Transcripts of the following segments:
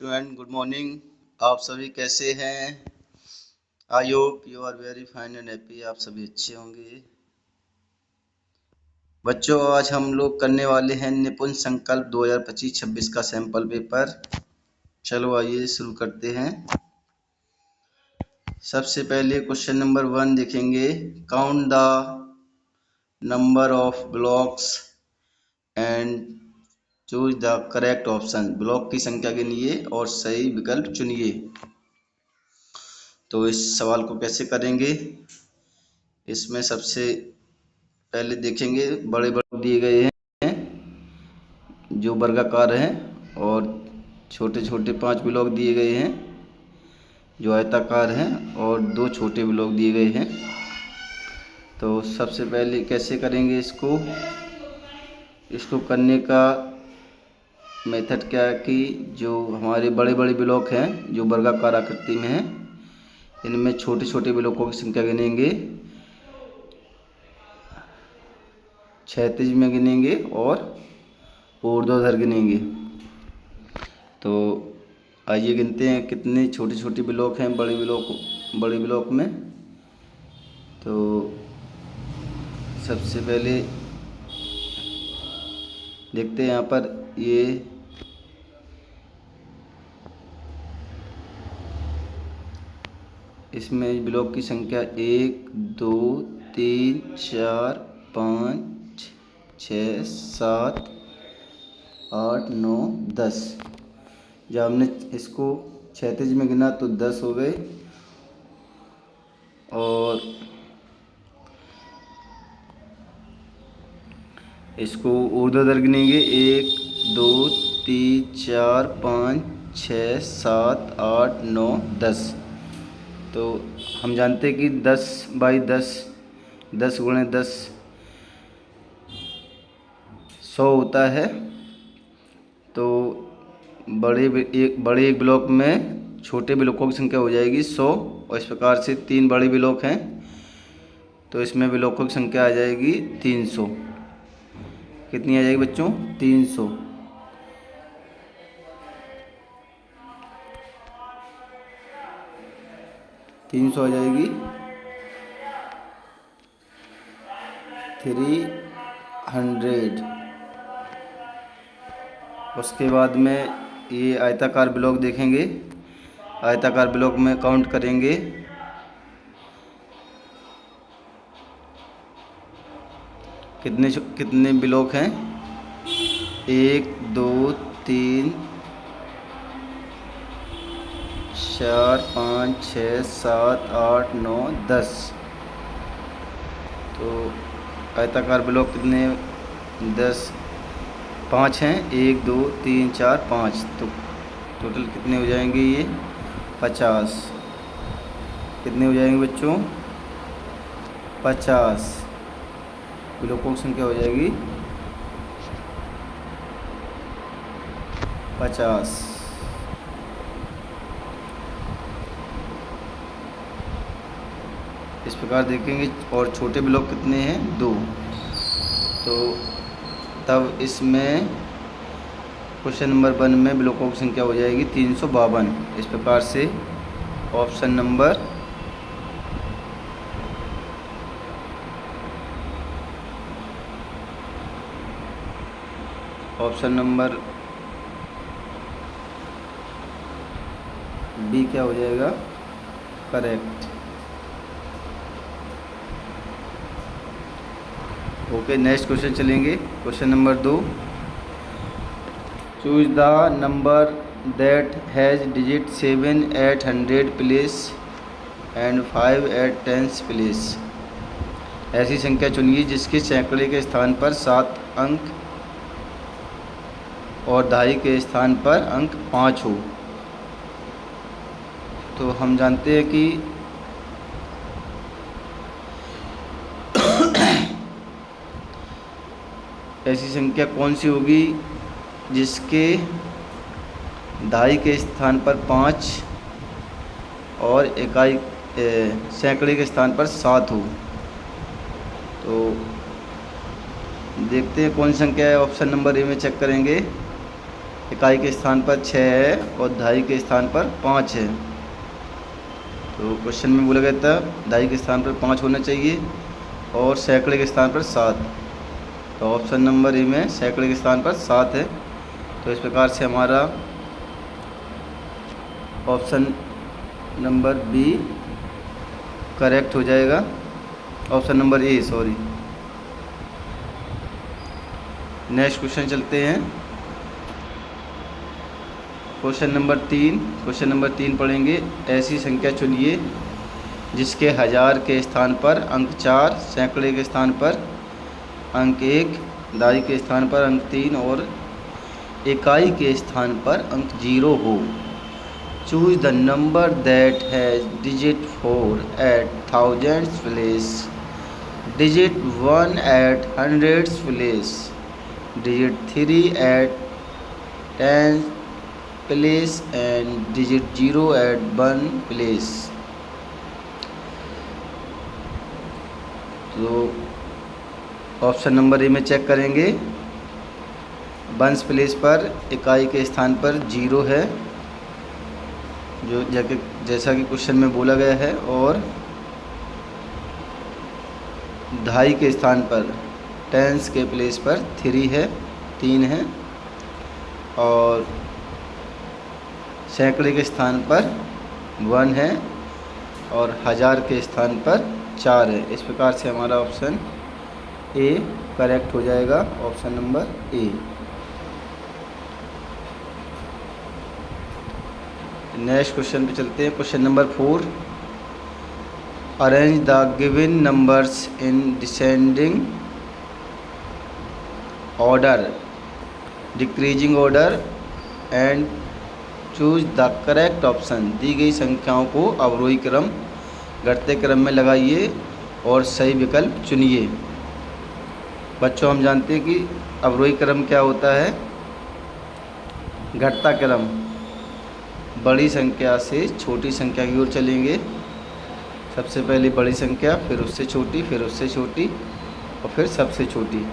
Student, good morning. आप सभी कैसे हैं? I hope you are very fine and happy. आप सभी अच्छे होंगे। बच्चों, आज हम लोग करने वाले हैं निपुण संकल्प 2025-26 का सैंपल पेपर। चलो आइए शुरू करते हैं। सबसे पहले क्वेश्चन नंबर 1 देखेंगे। Count the number of blocks and choose the correct option. Block की संख्या गिनिए और सही विकल्प चुनिए। तो इस सवाल को कैसे करेंगे? इसमें सबसे पहले देखेंगे, बड़े बड़े दिए गए हैं जो वर्गाकार हैं, और छोटे छोटे 5 ब्लॉक दिए गए हैं जो आयताकार हैं, और 2 छोटे ब्लॉक दिए गए हैं। तो सबसे पहले कैसे करेंगे इसको करने का मेथड क्या है कि जो हमारे बड़े बड़े ब्लॉक हैं जो वर्गाकार आकृति में हैं, इनमें छोटे छोटे ब्लॉकों की संख्या गिनेंगे, क्षैतिज में गिनेंगे और ऊर्ध्वाधर गिनेंगे। तो आइए गिनते हैं कितने छोटे छोटे ब्लॉक हैं बड़े ब्लॉक में। तो सबसे पहले देखते हैं यहाँ पर इसमें ब्लॉक की संख्या 1 2 3 4 5 6 7 8 9 10। जब हमने इसको क्षैतिज में गिना तो 10 हो गए, और इसको ऊर्ध्वाधर गिनेंगे 1 2 3 4 5 6 7 8 9 10। तो हम जानते हैं कि 10 बाई 10 10 गुणे 10 100 होता है। तो बड़े एक ब्लॉक में छोटे ब्लॉकों की संख्या हो जाएगी 100, और इस प्रकार से 3 बड़े ब्लॉक हैं तो इसमें ब्लॉकों की संख्या आ जाएगी 300। कितनी आ जाएगी बच्चों? 300। आ जाएगी 300। उसके बाद में ये आयताकार ब्लॉक देखेंगे। आयताकार ब्लॉक में काउंट करेंगे। कितने ब्लॉक हैं? 1 2 3 4 5 6 7 8 9 10। तो आयताकार ब्लॉक कितने? 10 5 हैं। 1 2 3 4 5। तो टोटल कितने हो जाएंगे? ये 50। कितने हो जाएंगे बच्चों? 50 ब्लॉकों की संख्या हो जाएगी 50। इस प्रकार देखेंगे। और छोटे ब्लॉक कितने हैं? 2। तो तब इसमें क्वेश्चन नंबर 1 में ब्लॉकों की संख्या हो जाएगी 352। इस प्रकार से ऑप्शन नंबर बी क्या हो जाएगा? करेक्ट। ओके, नेक्स्ट क्वेश्चन चलेंगे। Question number 2। Choose the number that has digit 7 at 100 place and 5 at 10 place. ऐसी संख्या चुनिए जिसके सैकड़े के स्थान पर 7 अंक और दहाई के स्थान पर अंक 5 हो। तो हम जानते हैं कि ऐसी संख्या कौन सी होगी जिसके दहाई के स्थान पर 5 और इकाई सैकड़े के स्थान पर 7 हो। तो देखते हैं कौन सी संख्या है। ऑप्शन नंबर ए में चेक करेंगे। इकाई के स्थान पर 6 है और दहाई के स्थान पर 5 है। तो क्वेश्चन में बोला गया था दहाई के स्थान पर 5 होना चाहिए और सैकड़े के स्थान पर 7। तो ऑप्शन नंबर ए में सैकड़े के स्थान पर 7 है। तो इस प्रकार से हमारा ऑप्शन नंबर बी करेक्ट हो जाएगा। ऑप्शन नंबर ए, सॉरी। नेक्स्ट क्वेश्चन चलते हैं। क्वेश्चन नंबर 3 पढ़ेंगे। ऐसी संख्या चुनिए जिसके हजार के स्थान पर अंक 4, सैकड़े के स्थान पर अंक 1, दहाई के स्थान पर अंक 3 और इकाई के स्थान पर अंक 0 हो। Choose the number that has digit 4 at thousands place, digit 1 at hundreds place, digit 3 at tens place and digit 0 at 1 place. तो ऑप्शन नंबर ए में चेक करेंगे। वंस प्लेस पर इकाई के स्थान पर 0 है, जो जैसा कि क्वेश्चन में बोला गया है, और दहाई के स्थान पर टेंस के प्लेस पर 3 है, 3 है, और सैकड़े के स्थान पर 1 है और हजार के स्थान पर 4 है। इस प्रकार से हमारा ऑप्शन ए करेक्ट हो जाएगा। Option number A. Next question पे चलते हैं। Question number 4। Arrange the given numbers in descending order, decreasing order and choose the correct option. दी गई संख्याओं को अवरोही क्रम, घटते क्रम में लगाइए और सही विकल्प चुनिए। बच्चों, हम जानते हैं कि अवरोही क्रम क्या होता है। घटता क्रम, बड़ी संख्या से छोटी संख्या की ओर चलेंगे। सबसे पहले बड़ी संख्या, फिर उससे छोटी, फिर उससे छोटी और फिर सबसे छोटी।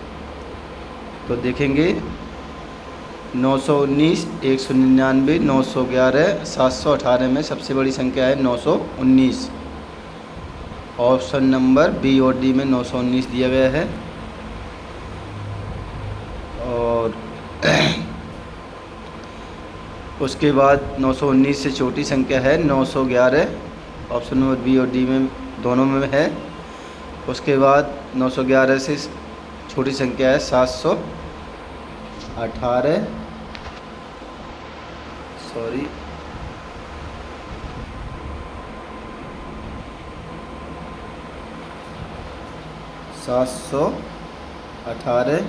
तो देखेंगे 919, 199, 911, 718 में सबसे बड़ी संख्या है 919। ऑप्शन नंबर बी और डी में 919 दिया गया है। और उसके बाद 919 से छोटी संख्या है 911। ऑप्शन नंबर बी और डी में दोनों में है। उसके बाद 911 से छोटी संख्या है 718, सॉरी, 718।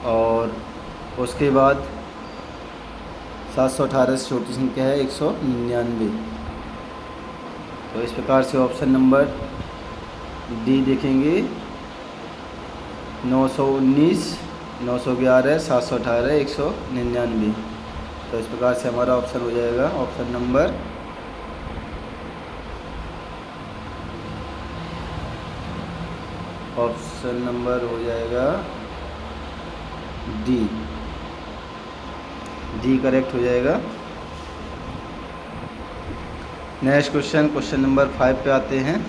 और उसके बाद 718 से छोटी संख्या है 199। तो इस प्रकार से ऑप्शन नंबर डी देखेंगे। 919, 911, 718, 199। तो इस प्रकार से हमारा ऑप्शन हो जाएगा ऑप्शन नंबर हो जाएगा डी करेक्ट हो जाएगा। नेक्स्ट क्वेश्चन नंबर 5 पे आते हैं।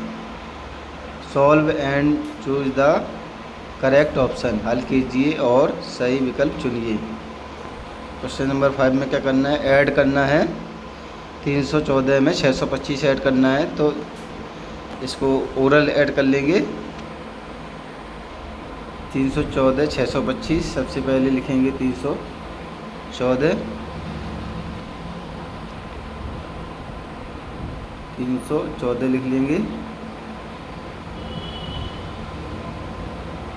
Solve and choose the correct option. हल कीजिए और सही विकल्प चुनिए। क्वेश्चन नंबर 5 में क्या करना है? ऐड करना है। 314 में 625 ऐड करना है, तो इसको ओरल ऐड कर लेंगे। 314, 625। सबसे पहले लिखेंगे 314 लिख लेंगे।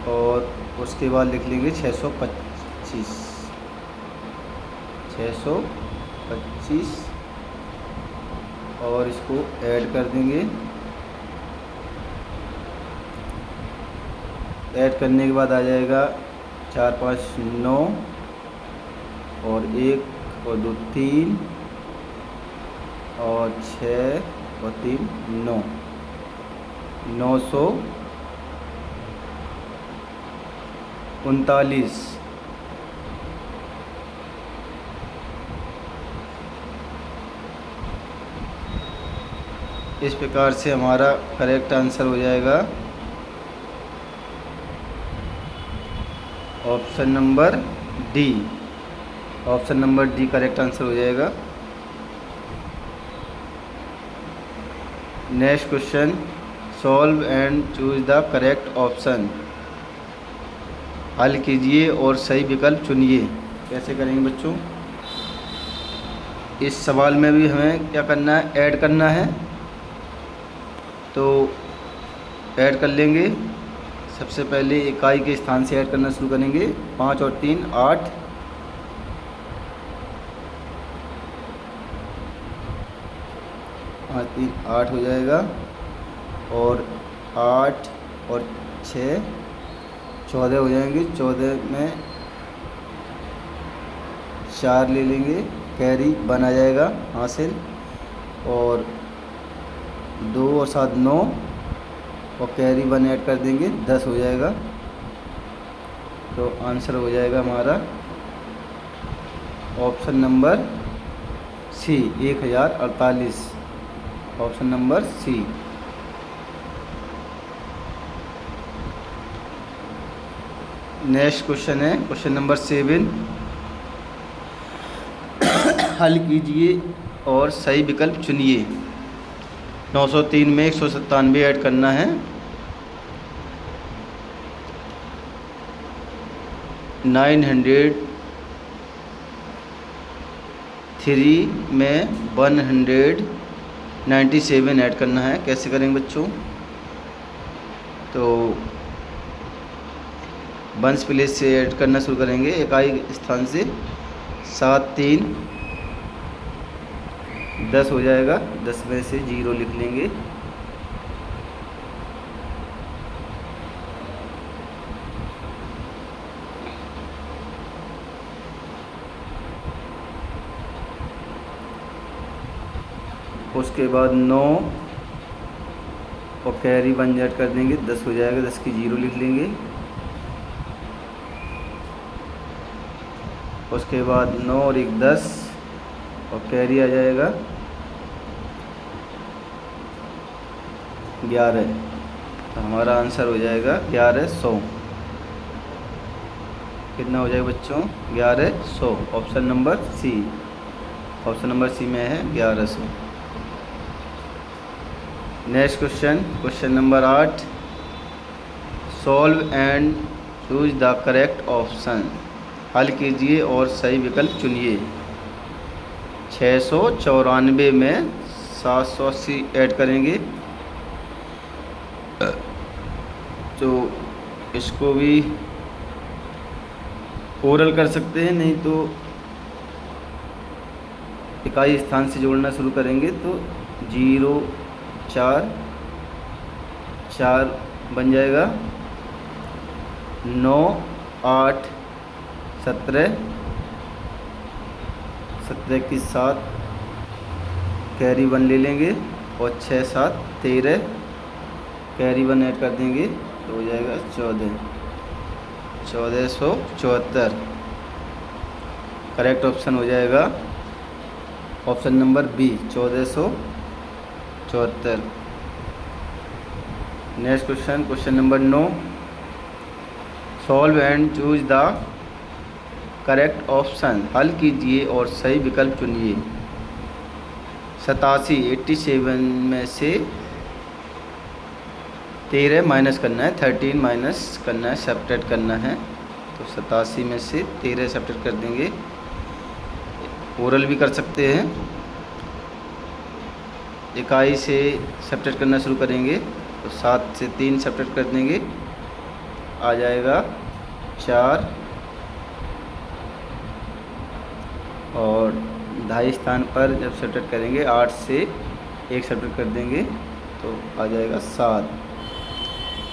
और उसके बाद लिख लेंगे 625 और इसको ऐड कर देंगे। ऐड करने के बाद आ जाएगा 4 5 9 और 1 और 2 3 और 6 और 3 9, 39। इस प्रकार से हमारा करेक्ट आंसर हो जाएगा option number D. Option number D correct answer हो जाएगा। Next question, solve and choose the correct option. हल कीजिए और सही विकल्प चुनिए। कैसे करेंगे बच्चों? इस सवाल में भी हमें क्या करना है? ऐड करना है। तो ऐड कर लेंगे। सबसे पहले इकाई के स्थान से ऐड करना शुरू करेंगे। 5 और 3 8, 5 3 8 हो जाएगा। और 8 और 6 14 हो जाएंगे। 14 में 4 ले लेंगे, कैरी बन आ जाएगा हासिल। और 2 और 7 9, और कैरी 1 ऐड कर देंगे, 10 हो जाएगा। तो आंसर हो जाएगा हमारा option number C 1048। Option number C. Next question है क्वेश्चन नंबर 7। हल कीजिए और सही विकल्प चुनिए। 903 में 197 ऐड करना है। 903 में 197 ऐड करना है। कैसे करेंगे बच्चों? तो वंस प्लेस से ऐड करना शुरू करेंगे, इकाई स्थान से। 7 3 10 हो जाएगा। 10 में से 0 लिख लेंगे। उसके बाद 9 और कैरी 1 ऐड कर देंगे, 10 हो जाएगा। 10 की 0 लिख लेंगे। उसके बाद 9 और 1 10, और कैरी आ जाएगा 11। तो हमारा आंसर हो जाएगा 1100। कितना हो जाएगा बच्चों? 1100। Option number C. Option number C में है 1100। Next question question number 8। Solve and choose the correct option. हल कीजिए और सही विकल्प चुनिए। 694 में 780 ऐड करेंगे। तो इसको भी ओरल कर सकते हैं, नहीं तो इकाई स्थान से जोड़ना शुरू करेंगे। तो 0 4 4 बन जाएगा। 9 8 17, 17 की 7, कैरी 1 ले लेंगे। और 6 7 13, कैरी 1 ऐड कर देंगे, तो हो जाएगा 14। 1474 करेक्ट ऑप्शन हो जाएगा option number B 1474। Next question question number 9। Solve and choose the correct option. हल कीजिए और सही विकल्प चुनिए। 87 में से 13 माइनस करना है, 13 माइनस करना है, सब्ट्रैक्ट करना है। तो 87 में से 13 सब्ट्रैक्ट कर देंगे। ओरल भी कर सकते हैं। इकाई से सब्ट्रैक्ट करना शुरू करेंगे। तो 7 से 3 सब्ट्रैक्ट कर देंगे, आ जाएगा 4। और 2.5 स्थान पर जब सब्ट्रैक्ट करेंगे 8 से 1 सब्ट्रैक्ट कर देंगे, तो आ जाएगा 7।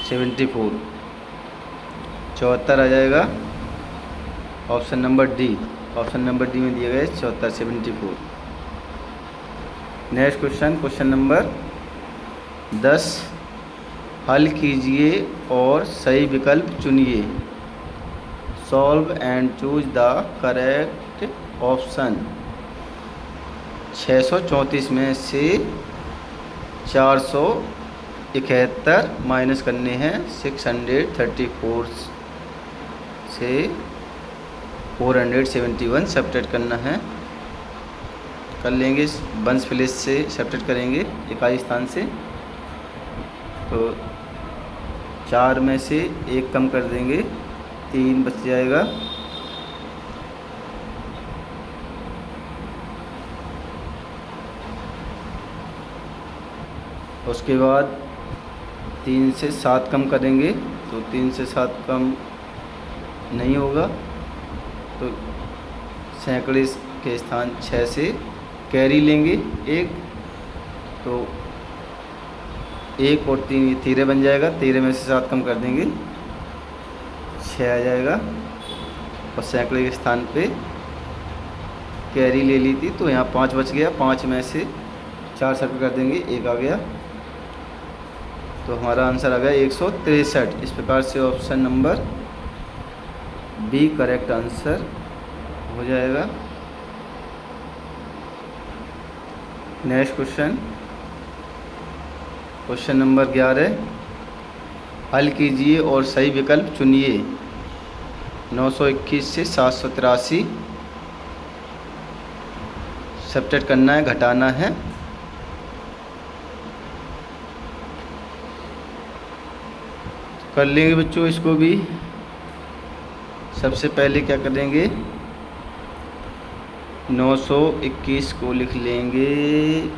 74 74 आ जाएगा option number D. Option number D में दिया गया है 74 74। Next question question number 10। हल कीजिए और सही विकल्प चुनिए। Solve and choose the correct option. 634 में से 471 माइनस करने हैं 634 से 471 सब्ट्रैक्ट करना है। कर लेंगे, वंश प्लेस से सब्ट्रैक्ट करेंगे इकाई स्थान से। तो 4 में से 1 कम कर देंगे, 3 बच जाएगा। उसके बाद 3 से 7 कम करेंगे, तो 3 से 7 कम नहीं होगा, तो सैकड़े के स्थान 6 से कैरी लेंगे 1, तो 1 और 3 13 बन जाएगा। 13 में से 7 कम कर देंगे, 6 आ जाएगा। और सैकड़े के स्थान पे कैरी ले ली थी, तो यहाँ 5 बच गया। 5 में से 4 सर्कल कर देंगे, 1 आ गया। तो हमारा आंसर आ गया 163। इस प्रकार से option number B correct answer हो जाएगा। नेक्स्ट क्वेश्चन, क्वेश्चन नंबर 11, हल कीजिए और सही विकल्प चुनिए। 921 से 783 सब्ट्रैक्ट करना है, घटाना है। कर लेंगे बच्चों इसको भी। सबसे पहले क्या करेंगे, 921 को लिख लेंगे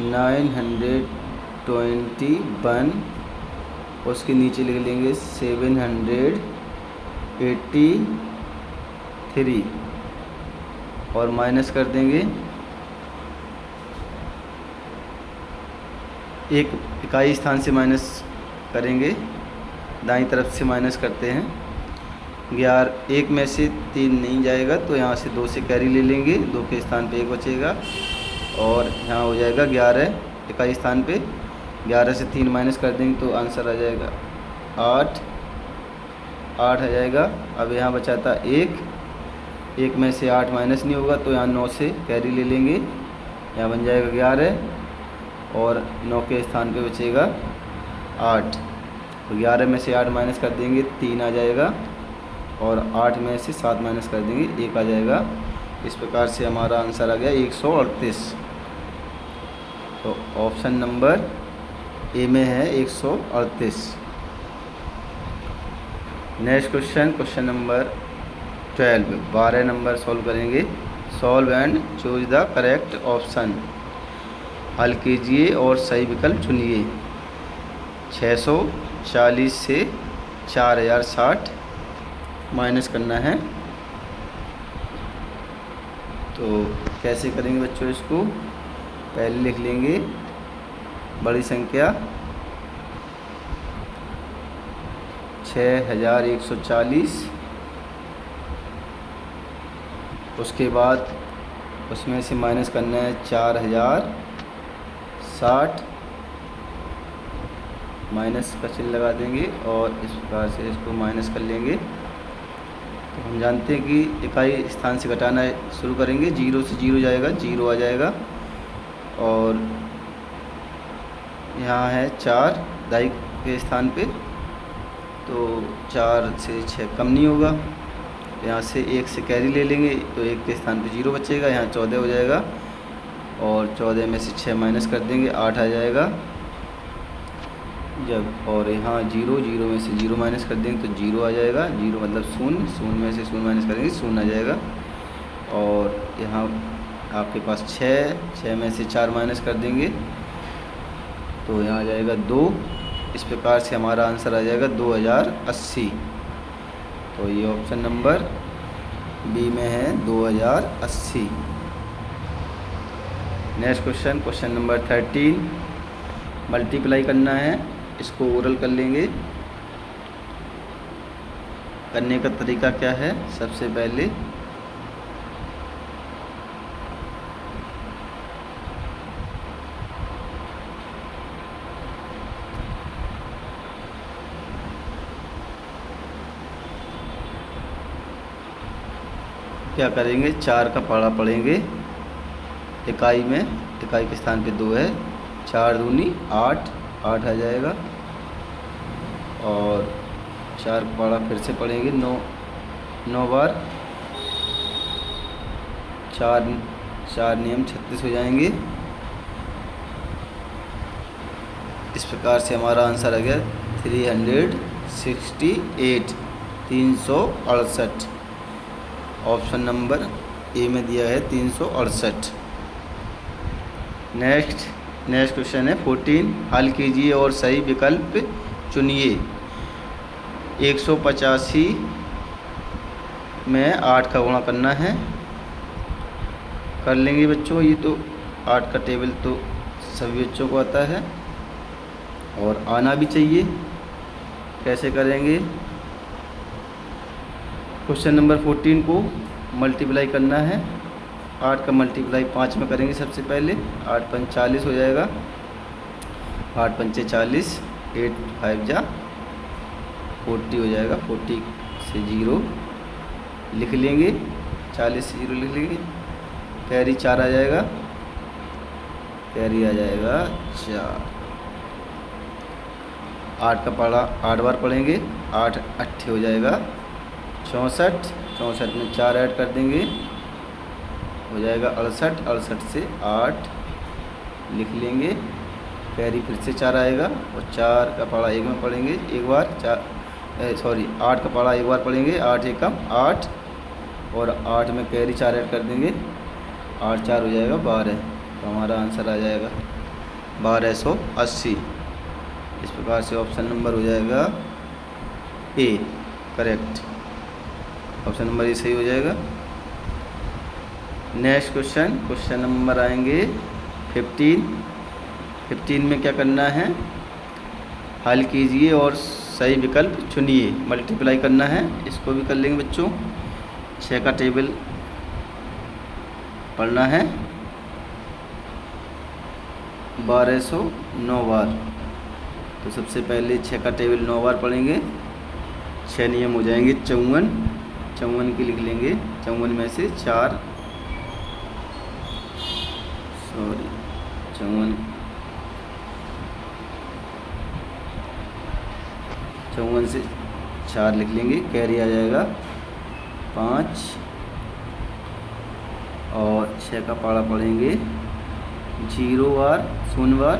921, उसके नीचे लिख लेंगे 783 और माइनस कर देंगे। एक इकाई स्थान से माइनस करेंगे, दाईं तरफ से माइनस करते हैं। 11 1 में से 3 नहीं जाएगा, तो यहाँ से 2 से कैरी ले लेंगे, 2 के स्थान पे 1 बचेगा और यहाँ हो जाएगा 11 इकाई स्थान पे। 11 से 3 माइनस कर देंगे तो आंसर आ जाएगा 8 आ जाएगा। अब यहाँ बचा था 1 में से 8 माइनस नहीं होगा, तो यहाँ 9 से कैरी ले लेंगे, यहाँ बन जाएगा 11 और 9 के स्थान पे बचेगा 8। तो 11 में से 8 माइनस कर देंगे, 3 आ जाएगा और 8 में से 7 माइनस कर देंगे, 1 आ जाएगा। इस प्रकार से हमारा आंसर आ गया 138। तो ऑप्शन नंबर ए में है 138। Next question, question number 12 number solve करेंगे। Solve and choose the correct option. हल कीजिए और सही विकल्प चुनिए। 640 से 4060 माइनस करना है। तो कैसे करेंगे बच्चों इसको, पहले लिख लेंगे बड़ी संख्या 6140, उसके बाद उसमें से माइनस करना है 4060, माइनस का चिन्ह लगा देंगे और इस प्रकार से इसको माइनस कर लेंगे। तो हम जानते हैं कि इकाई स्थान से घटाना शुरू करेंगे, 0 से 0 जाएगा, 0 आ जाएगा। और यहाँ है 4 दाई के स्थान पे, तो 4 से 6 कम नहीं होगा। यहाँ से 1 से कैरी ले लेंगे, तो 1 के स्थान पे 0 बचेगा, यहाँ 14 हो जाएगा और 14 में से 6 माइनस कर देंगे, 8 आ जाएगा जब। और यहाँ 0 में से 0 माइनस कर देंगे तो 0 आ जाएगा, 0 मतलब 0 में से 0 माइनस करेंगे 0 आ जाएगा। और यहाँ आपके पास 6 में से 4 माइनस कर देंगे तो यहाँ आ जाएगा 2। इस प्रकार से हमारा आंसर आ जाएगा 2080। तो ये ऑप्शन नंबर बी में है 2080। Next question, question number 13, multiply करना है। इसको ओरल कर लेंगे। करने का तरीका क्या है, सबसे पहले क्या करेंगे, 4 का पहाड़ा पढ़ेंगे इकाई में, इकाई के स्थान पे 2 है, 4 दूनी 8, 8 आ जाएगा। और 4 का पहाड़ा फिर से पढ़ेंगे 9 बार, 4 नियम 36 हो जाएंगे। इस प्रकार से हमारा आंसर आ गया 368, 368। ऑप्शन नंबर ए में दिया है 368। नेक्स्ट क्वेश्चन है 14, हल कीजिए और सही विकल्प चुनिए। 185 में 8 का गुणा करना है, कर लेंगे बच्चों। ये तो 8 का टेबल तो सभी बच्चों को आता है और आना भी चाहिए। कैसे करेंगे, क्वेश्चन नंबर 14 को मल्टीप्लाई करना है। 8 का मल्टीप्लाई 5 में करेंगे सबसे पहले। 8 पंच 40 हो जाएगा, 8 पंचे 40, 8 5 जा 40 हो जाएगा। 40 से 0 लिख लेंगे, 40 से 0 लिख लेंगे। कैरी 4 आ जाएगा, कैरी आ जाएगा 4। 8 का पहाड़ा 8 बार पढ़ेंगे, 8 8 हो जाएगा 64, 64 में 4 ऐड कर देंगे, हो जाएगा 68, 68 से 8 लिख लेंगे। कैरी फिर से 4 आएगा और 4 का पहाड़ा 1 में पढ़ेंगे एक बार, 8 का पहाड़ा 1 बार पढ़ेंगे, 8 एकम 8 और 8 में कैरी 4 ऐड कर देंगे, 8 4 हो जाएगा 12। तो हमारा आंसर आ जाएगा 1280। इस प्रकार से ऑप्शन नंबर हो जाएगा ए करेक्ट, ऑप्शन नंबर ए सही हो जाएगा। नेक्स्ट क्वेश्चन नंबर आएंगे 15 में क्या करना है, हल कीजिए और सही विकल्प चुनिए। मल्टीप्लाई करना है, इसको भी कर लेंगे बच्चों। 6 का टेबल पढ़ना है 1209 बार। तो सबसे पहले 6 का टेबल 9 बार पढ़ेंगे, 6 नियम हो जाएंगे 54, 54 की लिख लेंगे। 54 में से 4 54 से 4 लिख लेंगे। कैरी आ जाएगा 5 और 6 का पहाड़ा पढ़ेंगे 0 बार, 0 बार,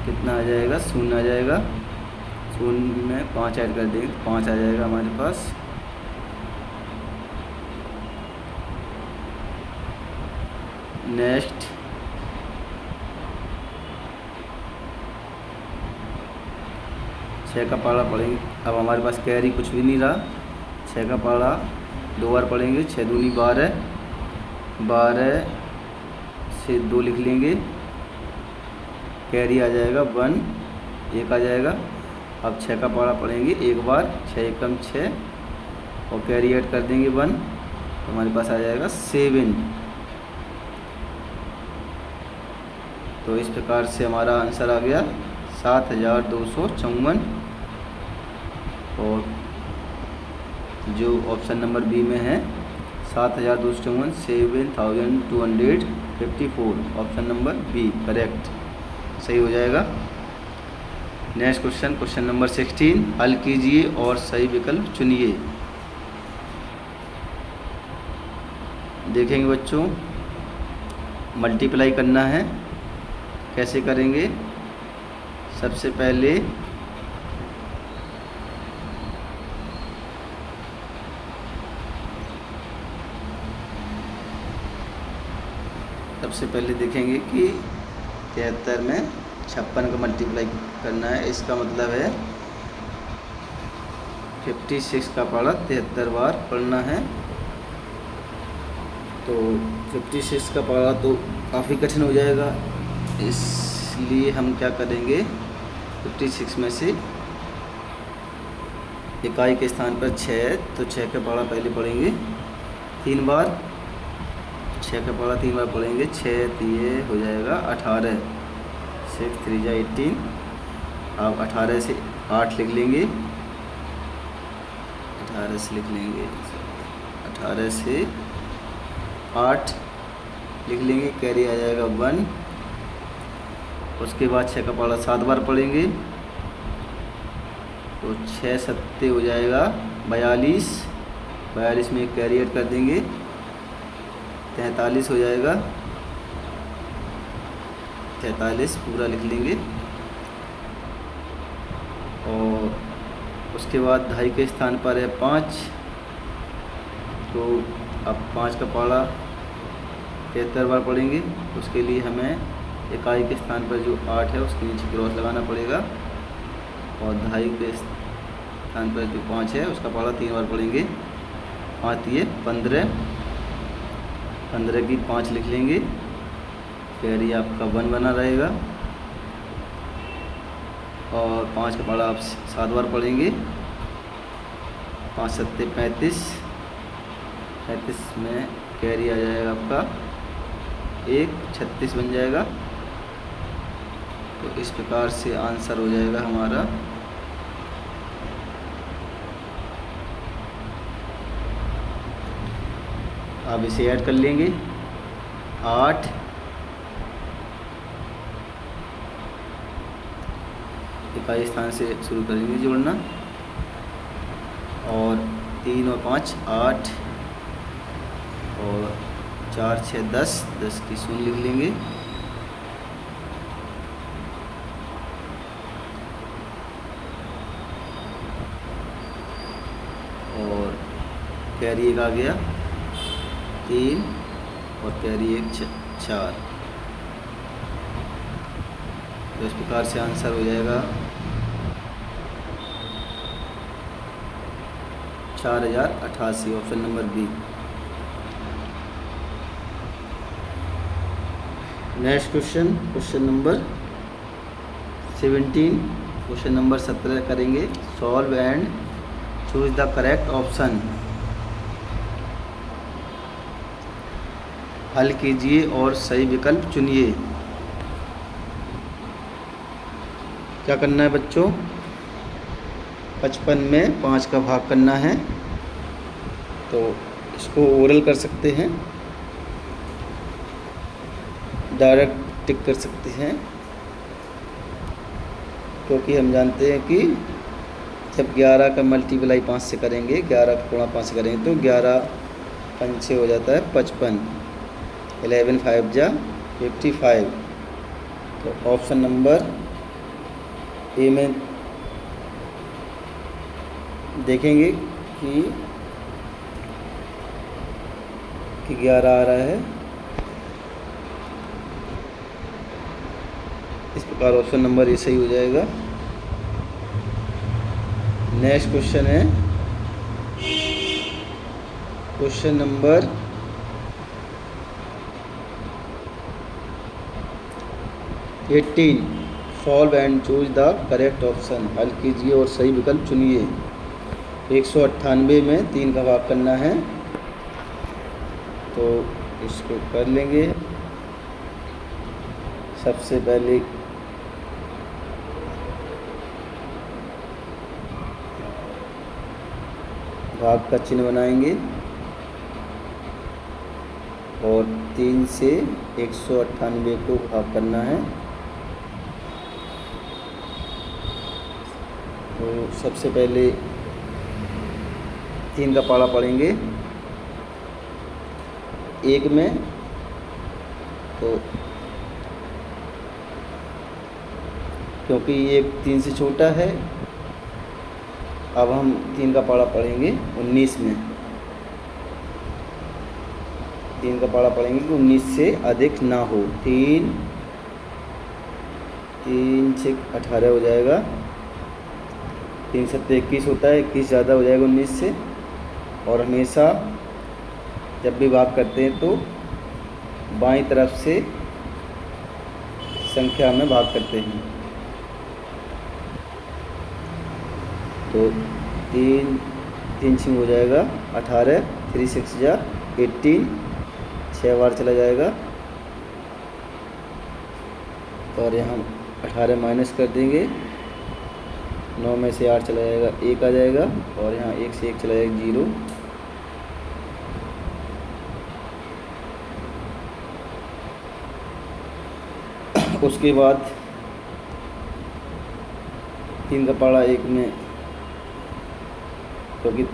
कितना आ जाएगा 0 आ जाएगा। 0 में 5 ऐड कर देंगे, 5 आ जाएगा हमारे पास। नेक्स्ट 6 का पहाड़ा पढ़ेंगे। अब हमारे पास कैरी कुछ भी नहीं रहा, 6 का पहाड़ा 2 बार पढ़ेंगे, 6 दूनी 12, 12 से 2 लिख लेंगे। कैरी आ जाएगा 1, 1 आ जाएगा। अब 6 का पहाड़ा पढ़ेंगे 1 बार, 6 एकम 6 और कैरी ऐड कर देंगे 1, तो हमारे पास आ जाएगा 7। तो इस प्रकार से हमारा आंसर आ गया 7254। और जो ऑप्शन नंबर बी में है 7254, 7254, ऑप्शन नंबर बी करेक्ट सही हो जाएगा। नेक्स्ट क्वेश्चन नंबर 16, हल कीजिए और सही विकल्प चुनिए। देखेंगे बच्चों, मल्टीप्लाई करना है, कैसे करेंगे। सबसे पहले देखेंगे कि 73 में 56 का मल्टीप्लाई करना है। इसका मतलब है 56 का पहाड़ा 73 बार पढ़ना है। तो 56 का पहाड़ा तो काफ़ी कठिन हो जाएगा, इसलिए हम क्या करेंगे 56 में से इकाई के स्थान पर 6, तो 6 का पहाड़ा पहले पढ़ेंगे 3 बार, 6 का पहाड़ा 3 बार पढ़ेंगे, 6 3 हो जाएगा 18, 6 3 जा 18। अब 18 से 8 लिख लेंगे, 18 से लिख लेंगे 18 से 8 लिख लेंगे, कैरी आ जाएगा 1। उसके बाद 6 का पाला 7 बार पढ़ेंगे तो 6 सत्ते हो जाएगा 42। 42 में एक कैरी ऐड कर देंगे, 43 हो जाएगा। 43 पूरा लिख लेंगे। और उसके बाद 2.5 के स्थान पर है 5, तो अब 5 का पहाड़ा 73 बार पढ़ेंगे। उसके लिए हमें इकाई के स्थान पर जो 8 है उसके नीचे क्रॉस लगाना पड़ेगा, और 2.5 के स्थान पर जो 5 है उसका पहाड़ा 3 बार पढ़ेंगे। 5 दिए 15, 15 की 5 लिख लेंगे, कैरी आपका 1 बना रहेगा। और 5 का पहाड़ा आप 7 बार पढ़ेंगे। 5 सत्ते 35, 35 में कैरी आ जाएगा आपका 1, 36 बन जाएगा। तो इस प्रकार से आंसर हो जाएगा हमारा। अब इसे ऐड कर लेंगे। 8 इकाई स्थान से शुरू करेंगे जोड़ना, और 3 और 5 8, और 4 6 10, 10 की 0 लिख लेंगे। और कैरी 1 आ गया 3, और कैरी 1 4। तो इस प्रकार से आंसर हो जाएगा 4088, option number B. Next question, question number 17, question number 17 करेंगे। Solve and choose the correct option. हल कीजिए और सही विकल्प चुनिए। क्या करना है बच्चों? 55 में 5 का भाग करना है, तो इसको ओरल कर सकते हैं, डायरेक्ट टिक कर सकते हैं, क्योंकि हम जानते हैं कि जब 11 का मल्टीप्लाई 5 से करेंगे, 11 का गुणा 5 से करेंगे तो 11 5 से हो जाता है 55। 11 5 जा 55। तो ऑप्शन नंबर ए में देखेंगे कि 11 आ रहा है। इस प्रकार ऑप्शन नंबर ए सही हो जाएगा। नेक्स्ट क्वेश्चन है question number 18। Solve and choose the correct option. हल कीजिए और सही विकल्प चुनिए। 198 में 3 का भाग करना है, तो इसको कर लेंगे। सबसे पहले भाग का चिन्ह बनाएंगे, और 3 से 198 को भाग करना है। तो सबसे पहले 3 का पाला पढ़ेंगे 1 में, तो क्योंकि ये 3 से छोटा है, अब हम 3 का पाला पढ़ेंगे 19 में। 3 का पाला पढ़ेंगे कि 19 से अधिक ना हो। 3 से 18 हो जाएगा। 3 7 21 होता है, 21 ज़्यादा हो जाएगा 19 से। और हमेशा जब भी भाग करते हैं तो बाईं तरफ से संख्या में भाग करते हैं। तो 3 6 हो जाएगा 18, 3 6 जा 18, 6 बार चला जाएगा। और यहाँ 18 माइनस कर देंगे, 9 में से 8 चला जाएगा 1 आ जाएगा, और यहाँ 1 से 1 चला जाएगा 0। उसके बाद 3 का पहाड़ा 1 में, क्योंकि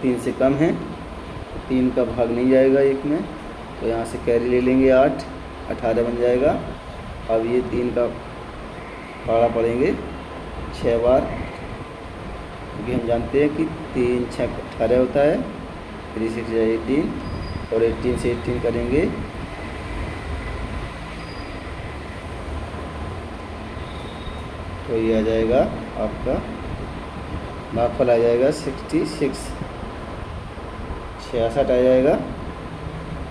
3 से कम है तो 3 का भाग नहीं जाएगा 1 में, तो यहाँ से कैरी ले लेंगे 8, 18 बन जाएगा। अब ये 3 का पहाड़ा पढ़ेंगे 6 बार, क्योंकि हम जानते हैं कि 3 6 18 होता है, 3 6 18, और 18 से 18 करेंगे तो ये आ जाएगा आपका भागफल आ जाएगा 66 66 आ जाएगा,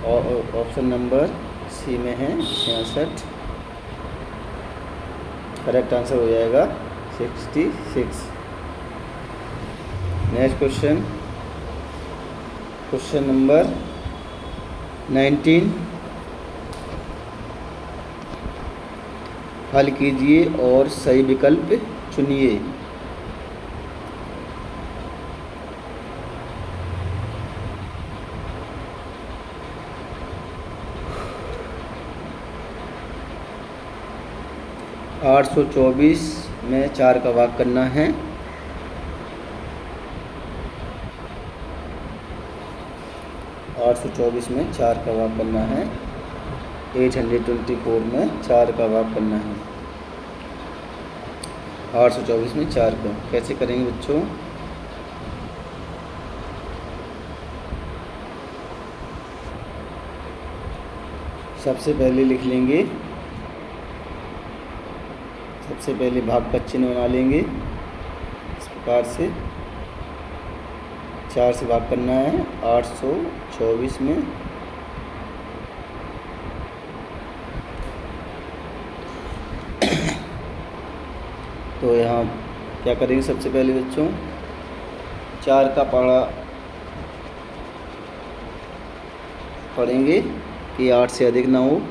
और ऑप्शन नंबर सी में है 66, करेक्ट आंसर हो जाएगा 66। नेक्स्ट क्वेश्चन नंबर 19, हल कीजिए और सही विकल्प चुनिए। आठ 824 में 4 का भाग करना है। 824 में 4 का भाग करना है। 824 में 4 का भाग करना है। 824 में 4 का कैसे करेंगे बच्चों? सबसे पहले लिख लेंगे, सबसे पहले भाग का चिन्ह बना लेंगे इस प्रकार से। 4 से भाग करना है 824 में। तो यहाँ क्या करेंगे सबसे पहले बच्चों, 4 का पहाड़ा पढ़ेंगे कि 8 से अधिक ना हो,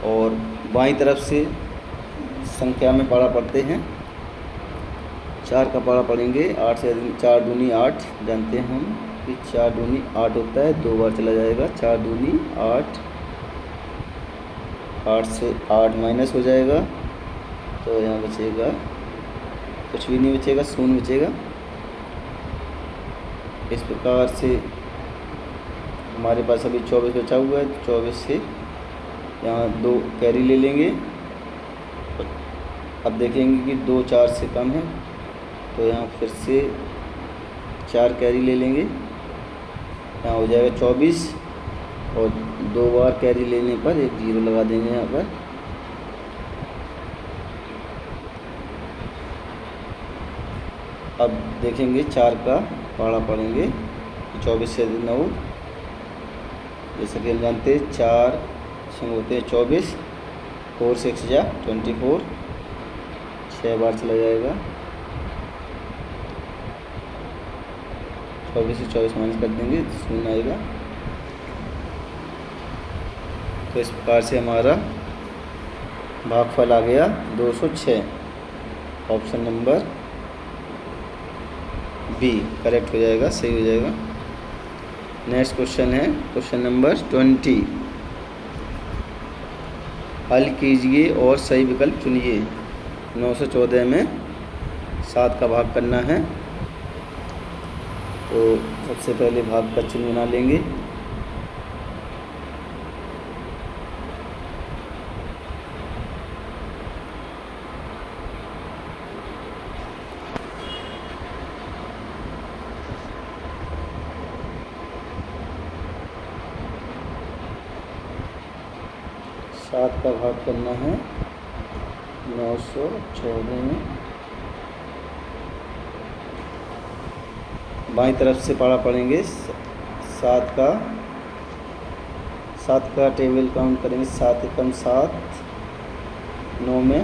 और बाईं तरफ से संख्या में पहाड़ा पढ़ते हैं। 4 का पहाड़ा पढ़ेंगे 8 से अधिक, 4 दूनी 8 जानते हैं हम कि 4 दूनी 8 होता है, 2 बार चला जाएगा। 4 दूनी 8, 8 से 8 माइनस हो जाएगा, तो यहाँ बचेगा कुछ भी नहीं बचेगा, शून्य बचेगा। इस प्रकार से हमारे पास अभी 24 बचा हुआ है, 24 से यहाँ 2 कैरी ले लेंगे। अब देखेंगे कि 2 4 से कम है, तो यहाँ फिर से 4 कैरी ले लेंगे, यहाँ हो जाएगा 24, और 2 बार कैरी लेने पर एक 0 लगा देंगे यहाँ पर। अब देखेंगे 4 का पहाड़ा पढ़ेंगे 24 से 9, जैसा कि हम जानते हैं 4 होते हैं 24, 4 6 जा 24, 6 बार चला जाएगा। 24 से 24 माइनस कर देंगे, शून्य आएगा। तो इस प्रकार से हमारा भागफल आ गया 206। ऑप्शन नंबर बी करेक्ट हो जाएगा, सही हो जाएगा। नेक्स्ट क्वेश्चन है क्वेश्चन नंबर 20, हल कीजिए और सही विकल्प चुनिए। 914 में 7 का भाग करना है, तो सबसे पहले भाग का चिन्ह बना लेंगे। सात का भाग करना है 914 में। बाईं तरफ से पहाड़ा पढ़ेंगे 7 का टेबल काउंट करेंगे। 7 एकम 7, 9 में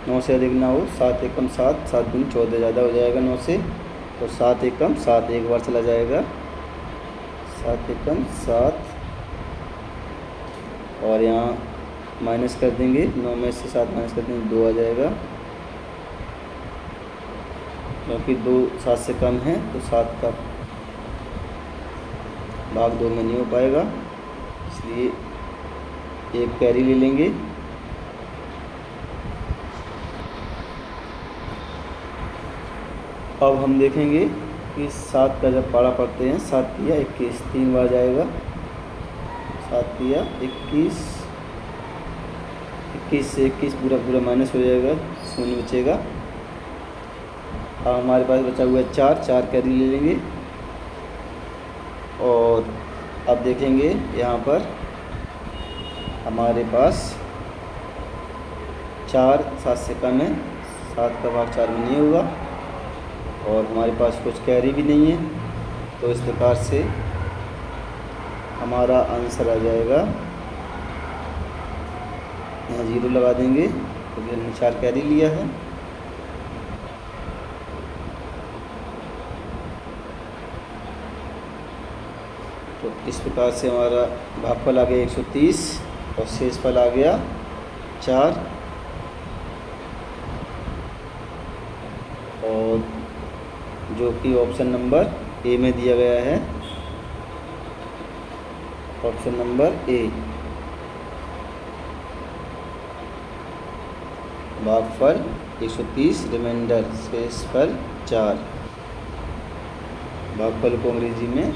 9 से अधिक ना हो, 7 एकम 7, 7 दूनी 14 ज़्यादा हो जाएगा 9 से, तो 7 एकम 7 एक बार चला जाएगा। 7 एकम 7, और यहाँ माइनस कर देंगे, 9 में से 7 माइनस कर देंगे 2 आ जाएगा, क्योंकि 2 7 से कम है, तो 7 का भाग 2 में नहीं हो पाएगा, इसलिए एक कैरी ले लेंगे। अब हम देखेंगे कि 7 का जब पारा पढ़ते हैं, 7 तिया 21, 3 बार जाएगा। 7 तिया 21, 21 से 21 पूरा पूरा माइनस हो जाएगा, शून्य बचेगा। अब हमारे पास बचा हुआ है 4 कैरी ले लेंगे। और अब देखेंगे यहाँ पर हमारे पास 4 7 से कम है, 7 का भाग 4 में नहीं होगा, और हमारे पास कुछ कैरी भी नहीं है। तो इस प्रकार से हमारा आंसर आ जाएगा, यहाँ 0 लगा देंगे क्योंकि हमने 4 कैरी लिया है। तो इस प्रकार से हमारा भागफल आ गया 130 और शेषफल आ गया 4। और जो कि ऑप्शन नंबर ए में दिया गया है, ऑप्शन नंबर ए। भागफल 130, रिमाइंडर शेषफल 4। भागफल को अंग्रेजी में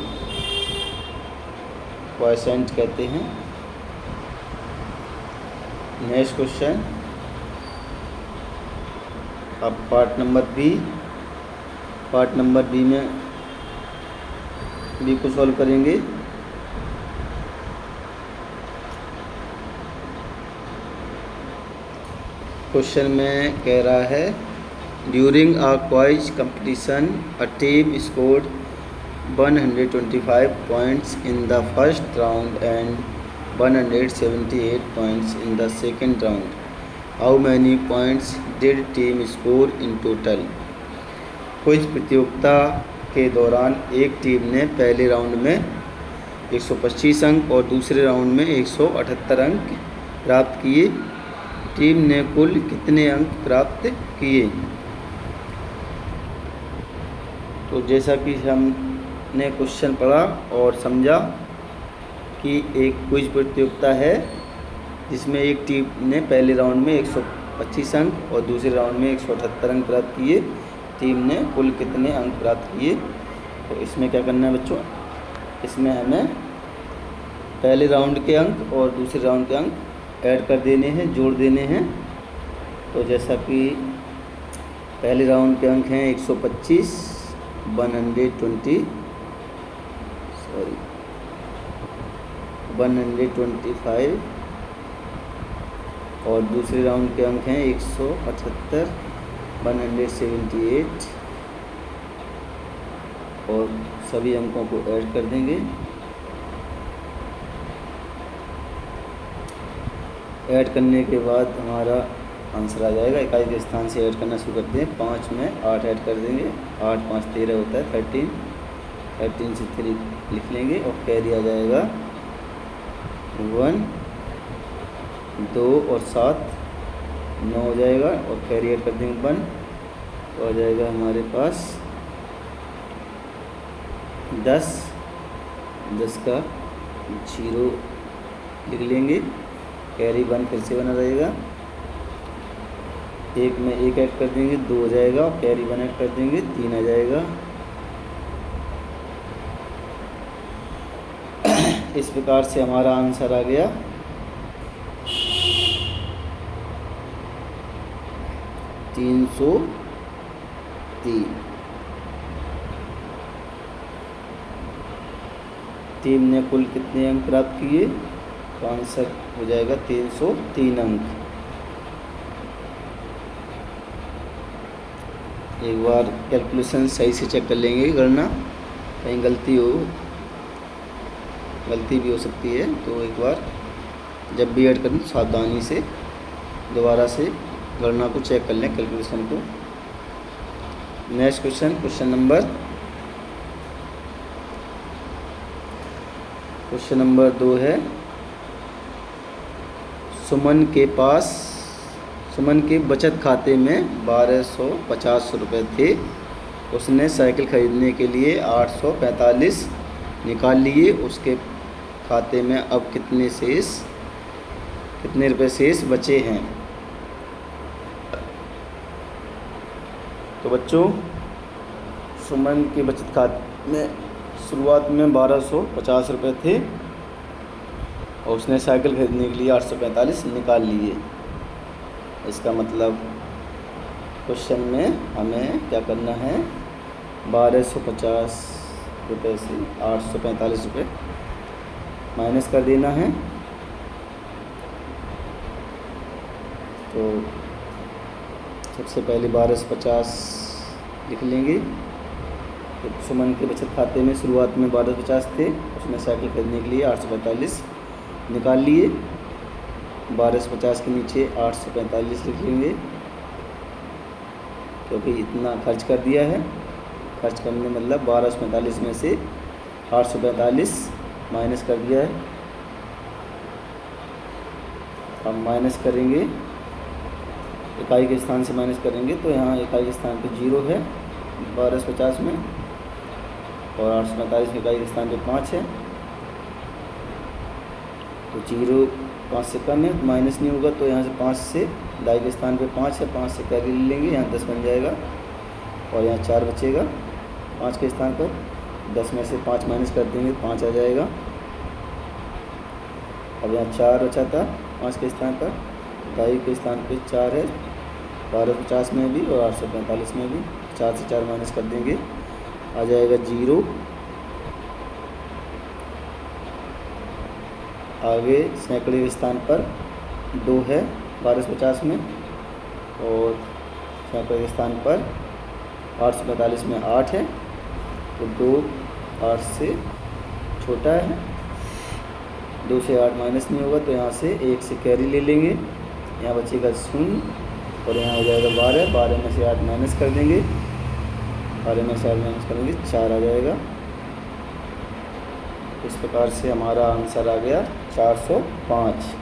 क्वोशिएंट कहते हैं। नेक्स्ट क्वेश्चन, अब पार्ट नंबर बी में बी को सॉल्व करेंगे। क्वेश्चन में कह रहा है, during a quiz competition a team scored 125 points in the first round and 178 points in the second round. How many points did team score in total? Quiz प्रतियोगिता के दौरान एक टीम ने पहले राउंड में 125 अंक और दूसरे राउंड में 178 अंक प्राप्त किए। टीम ने कुल कितने अंक प्राप्त किए? तो जैसा कि हमने क्वेश्चन पढ़ा और समझा कि एक क्विज प्रतियोगिता है जिसमें एक टीम ने पहले राउंड में 125 अंक और दूसरे राउंड में 178 अंक प्राप्त किए। टीम ने कुल कितने अंक प्राप्त किए? तो इसमें क्या करना है बच्चों, इसमें हमें पहले राउंड के अंक और दूसरे राउंड के अंक ऐड कर देने हैं, जोड़ देने हैं। तो जैसा कि पहले राउंड के अंक हैं 125, 125 और दूसरे राउंड के अंक हैं 178, 178 और सभी अंकों को ऐड कर देंगे। ऐड करने के बाद हमारा आंसर आ जाएगा। इकाई के स्थान से ऐड करना शुरू करते हैं। 5 में 8 ऐड कर देंगे, 8 5 13 होता है 13 से 3 लिख लेंगे और कैरी आ जाएगा 1, 2 और 7 9 हो जाएगा और कैरी ऐड कर देंगे 1, तो आ जाएगा हमारे पास 10 का 0 लिख लेंगे, कैरी 1 फिर से बना रहेगा। 1 में 1 ऐड कर देंगे 2 हो जाएगा और कैरी 1 ऐड कर देंगे 3 आ जाएगा। इस प्रकार से हमारा आंसर आ गया 303। टीम ने कुल कितने अंक प्राप्त किए? तो आंसर हो जाएगा 303 अंक। एक बार कैलकुलेशन सही से चेक कर लेंगे, गणना कहीं गलती भी हो सकती है। तो एक बार जब भी ऐड करें सावधानी से दोबारा से गणना को चेक कर लें, कैलकुलेशन को। नेक्स्ट क्वेश्चन नंबर 2 है। सुमन के बचत खाते में 1250 रुपये थे। उसने साइकिल खरीदने के लिए 845 निकाल लिए। उसके खाते में अब कितने शेष कितने रुपए शेष बचे हैं। तो बच्चों, सुमन के बचत खाते में शुरुआत में 1250 रुपये थे और उसने साइकिल खरीदने के लिए 845 निकाल लिए। इसका मतलब क्वेश्चन में हमें क्या करना है, 1250 रुपये से 845 रुपये माइनस कर देना है। तो सबसे पहले 1250 लिख लेंगे। तो सुमन के बचत खाते में शुरुआत में 1250 थे, उसने साइकिल खरीदने के लिए 845 निकाल लिए। 1250 के नीचे 845 लिख लेंगे, क्योंकि इतना खर्च कर दिया है। खर्च करने मतलब 1245 में से 845 माइनस कर दिया है। अब माइनस करेंगे, इकाई के स्थान से माइनस करेंगे तो यहाँ इकाई के स्थान पे 0 है 1250 में, और 845 इकाई के स्थान पे 5 है। तो 0 5 से कम है, माइनस नहीं होगा, तो यहाँ से 5 से दाई के स्थान पे 5 है, 5 से कैरी ले लेंगे, यहाँ 10 बन जाएगा और यहाँ 4 बचेगा 5 के स्थान पर। 10 में से 5 माइनस कर देंगे, 5 आ जाएगा। अब यहाँ 4 बचा था 5 के स्थान पर, दाई के स्थान पे 4 है 1250 में भी और 845 में भी। 4 से 4 माइनस कर देंगे, आ जाएगा 0। आगे सैकड़े के स्थान पर 2 है 1250 में, और सैकड़े के स्थान पर 845 में 8 है, तो 2 8 से छोटा है। 2 से 8 माइनस नहीं होगा, तो यहाँ से 1 से कैरी ले लेंगे, यहाँ बचेगा 0 और यहाँ हो जाएगा 12। 12 में से 8 माइनस कर देंगे, 12 में से 8 माइनस करेंगे 4 आ जाएगा। इस प्रकार से हमारा आंसर आ गया 405।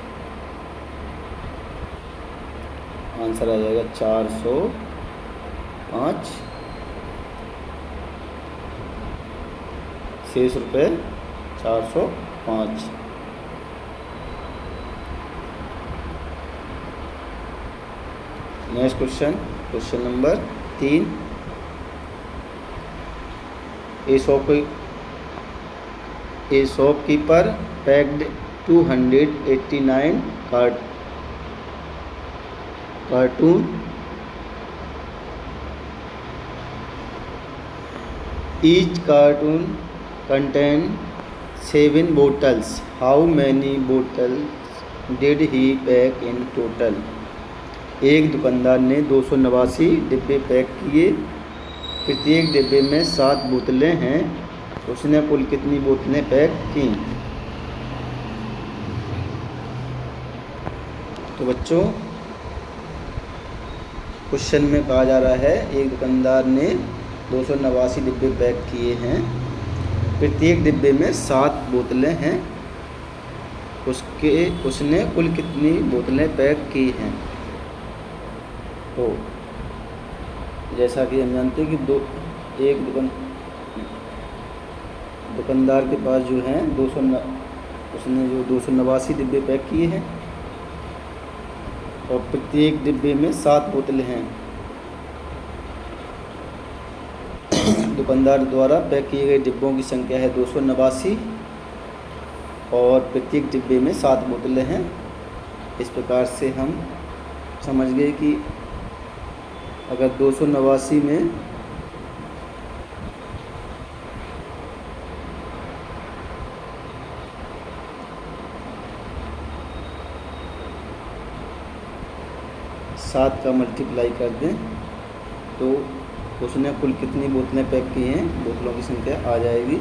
आंसर आ जाएगा 405। शेष रुपये 405। Next question, question number 3। A shopkeeper packed 289 cartoon. Each cartoon contained 7 bottles. How many bottles did he pack in total? एक दुकानदार ने 289 डिब्बे पैक किए, प्रत्येक डिब्बे में 7 बोतलें हैं, उसने कुल कितनी बोतलें पैक की। तो बच्चों, क्वेश्चन में कहा जा रहा है एक दुकानदार ने 289 डिब्बे पैक किए हैं, प्रत्येक डिब्बे में 7 बोतलें हैं, उसने कुल कितनी बोतलें पैक की हैं। तो जैसा कि हम जानते हैं कि दुकानदार के पास जो है उसने जो 289 डिब्बे पैक किए हैं और प्रत्येक डिब्बे में 7 बोतलें हैं। दुकानदार द्वारा पैक किए गए डिब्बों की संख्या है 289 और प्रत्येक डिब्बे में 7 बोतलें हैं। इस प्रकार से हम समझ गए कि अगर 289 में सात का मल्टीप्लाई कर दें तो उसने कुल कितनी बोतलें पैक की हैं, बोतलों की संख्या आ जाएगी।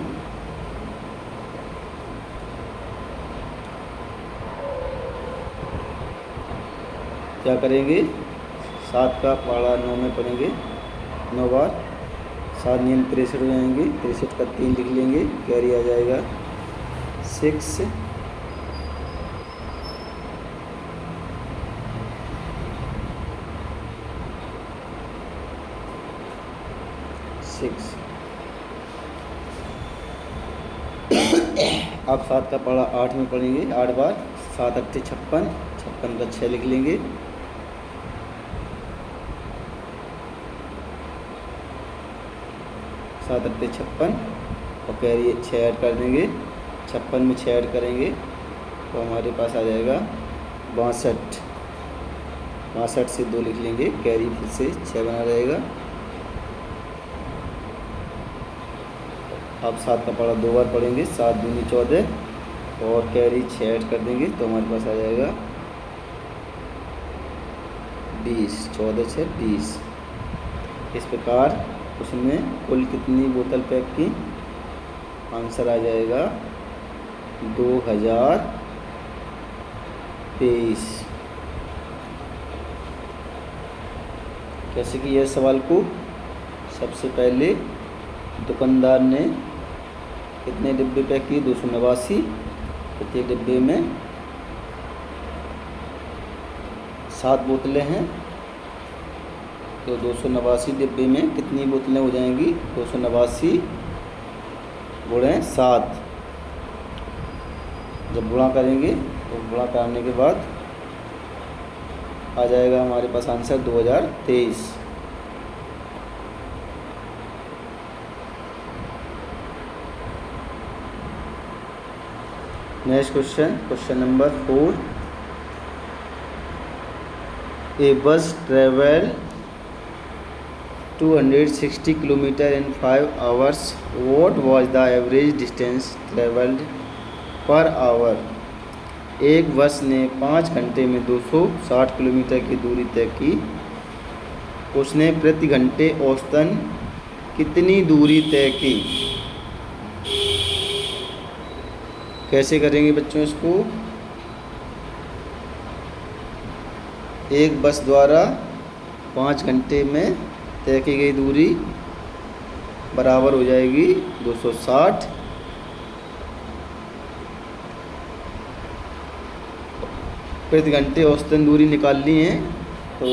क्या करेंगे, 7 का पहाड़ा 9 में पढ़ेंगे, 9 बार 7 नियम 63 हो जाएंगे, 63 का 3 लिख लेंगे, कैरी आ जाएगा 6। अब 7 का पहाड़ा 8 में पढ़ेंगे, 8 बार 7 8 56, 56 का 6 लिख लेंगे। 7 8 56 और कैरी 6 ऐड कर देंगे। 56 में 6 ऐड करेंगे तो हमारे पास आ जाएगा 62। 62 से 2 लिख लेंगे, कैरी फिर से 6 बना रहेगा। अब 7 का पढ़ा 2 बार पढ़ेंगे, 7 दूनी 14 और कैरी 6 ऐड कर देंगे तो हमारे पास आ जाएगा 20। 14 6 20। इस प्रकार उसमें कुल कितनी बोतल पैक की? आंसर आ जाएगा 2023। कैसे किया इस सवाल को? सबसे पहले दुकानदार ने कितने डिब्बे पैक किए? 289। प्रत्येक डिब्बे में 7 बोतलें हैं तो 289 डिब्बे में कितनी बोतलें हो जाएंगी? 289 गुणे 7। जब गुणा करेंगे तो गुणा करने के बाद आ जाएगा हमारे पास आंसर 2023। Next question number 4। ए बस travel 260 kilometre in 5 hours. What was the average distance traveled per hour? एक बस ने 5 घंटे में 260 किलोमीटर की दूरी तय की। उसने प्रति घंटे औसतन कितनी दूरी तय की? कैसे करेंगे बच्चों इसको? एक बस द्वारा 5 घंटे में तय की गई दूरी बराबर हो जाएगी 260 प्रति घंटे औसतन दूरी निकालनी है तो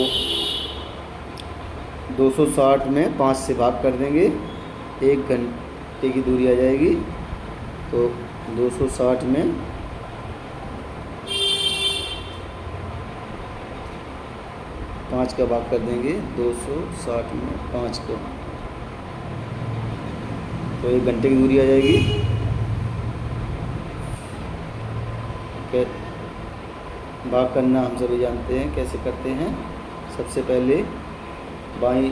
260 में 5 से भाग कर देंगे, 1 घंटे की दूरी आ जाएगी। तो 260 में 5 का भाग कर देंगे, 260 में 5 का तो 1 घंटे की दूरी आ जाएगी। भाग करना हम सभी जानते हैं कैसे करते हैं। सबसे पहले बाईं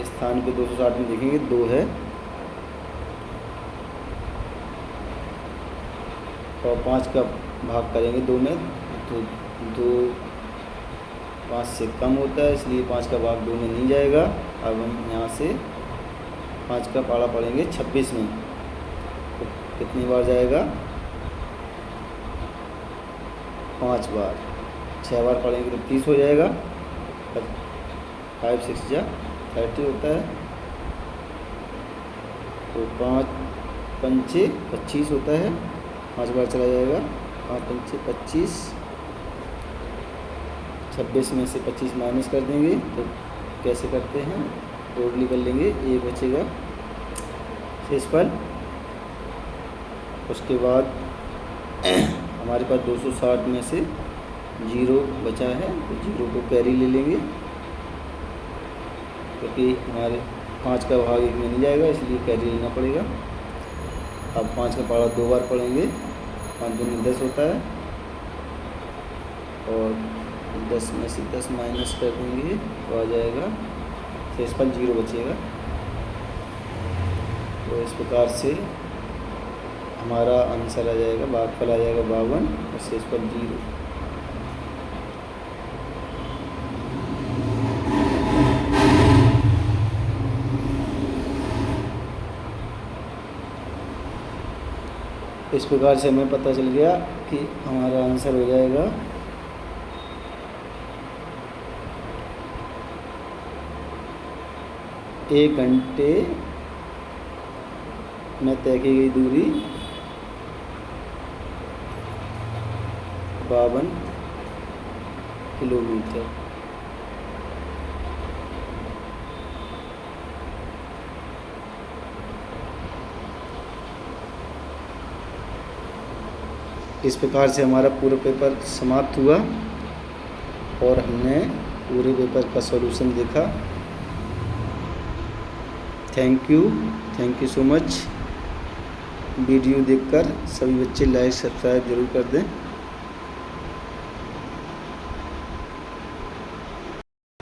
स्थान पे 260 में देखेंगे 2 है और 5 का भाग करेंगे 2 में तो 2 5 से कम होता है, इसलिए 5 का भाग 2 में नहीं जाएगा। अब हम यहाँ से 5 का पाड़ा पढ़ेंगे 26 में तो कितनी बार जाएगा? 5 बार। 6 बार पढ़ेंगे तो 30 हो जाएगा। 5 6 जा 30 होता है तो 5 पंचे 25 होता है। 5 बार चला जाएगा, 5 पंचे 25। 26 में से 25 माइनस कर देंगे तो कैसे करते हैं? टोटली कर लेंगे, 1 बचेगा शेषफल। उसके बाद हमारे पास 260 में से 0 बचा है तो 0 को कैरी ले लेंगे क्योंकि हमारे 5 का भाग 1 में नहीं जाएगा, इसलिए कैरी लेना पड़ेगा। अब 5 का पारा 2 बार पढ़ेंगे, 5 दूनी 10 होता है और 10 में से 10 माइनस कर देंगे तो आ जाएगा शेषफल 0 बचेगा। तो इस प्रकार से हमारा आंसर आ जाएगा, भागफल आ जाएगा 52 और शेषफल 0। इस प्रकार से हमें पता चल गया कि हमारा आंसर हो जाएगा 1 घंटे में तय की गई दूरी 52 किलोमीटर। इस प्रकार से हमारा पूरा पेपर समाप्त हुआ और हमने पूरे पेपर का सॉल्यूशन देखा। Thank you so much. Video देखकर सभी बच्चे लाइक सब्सक्राइब जरूर कर दें।